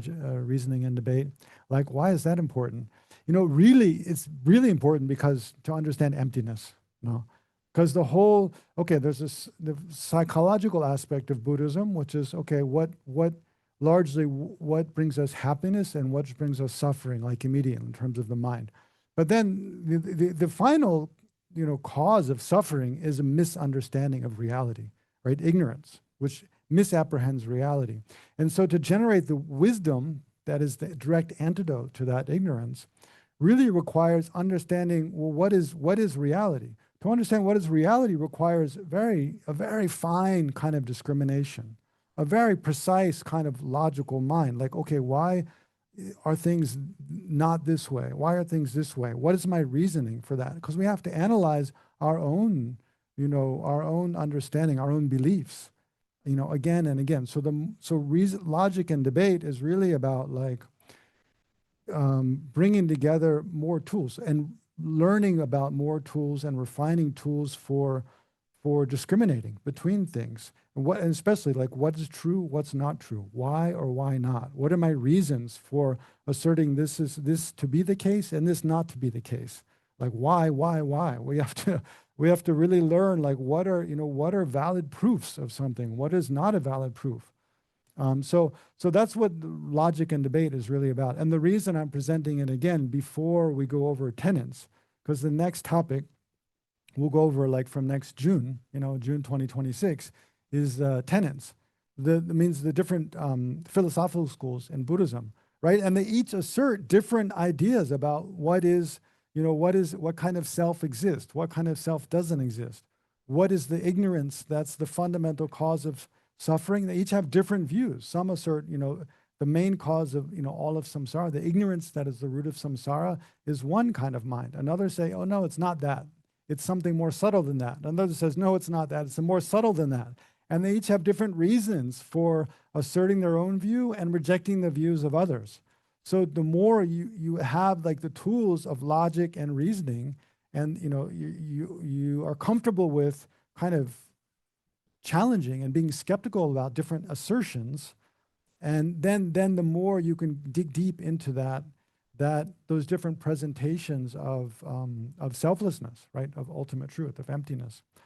reasoning and debate. Like, why is that important? You know, really, it's really important because to understand emptiness, you know, because the whole, okay, there's this the psychological aspect of Buddhism, which is, okay, what largely what brings us happiness and what brings us suffering, like immediately in terms of the mind. But then the final, you know, cause of suffering is a misunderstanding of reality, right? Ignorance, which misapprehends reality. And so to generate the wisdom that is the direct antidote to that ignorance really requires understanding, well, what is reality? To understand what is reality requires a very fine kind of discrimination, a very precise kind of logical mind. Like, okay, why are things not this way? Why are things this way? What is my reasoning for that? Because we have to analyze our own, you know, our own understanding, our own beliefs, you know, again and again. So logic and debate is really about like bringing together more tools and learning about more tools and refining tools for discriminating between things, and especially like what is true, what's not true, why or why not. What are my reasons for asserting this to be the case and this not to be the case? Like why? We have to really learn like what are valid proofs of something, what is not a valid proof. So that's what logic and debate is really about. And the reason I'm presenting it again before we go over tenets, because the next topic we'll go over like from next June, you know, June 2026, is tenets. Means the different philosophical schools in Buddhism, right? And they each assert different ideas about what kind of self exists, what kind of self doesn't exist, what is the ignorance that's the fundamental cause of suffering. They each have different views. Some assert, you know, the main cause of, you know, all of samsara, the ignorance that is the root of samsara, is one kind of mind. Another say, oh no, it's not that. It's something more subtle than that. Another says, no, it's not that. It's more subtle than that. And they each have different reasons for asserting their own view and rejecting the views of others. So the more you have like the tools of logic and reasoning, and you know you are comfortable with kind of challenging and being skeptical about different assertions, and then the more you can dig deep into those different presentations of selflessness, right, of ultimate truth, of emptiness.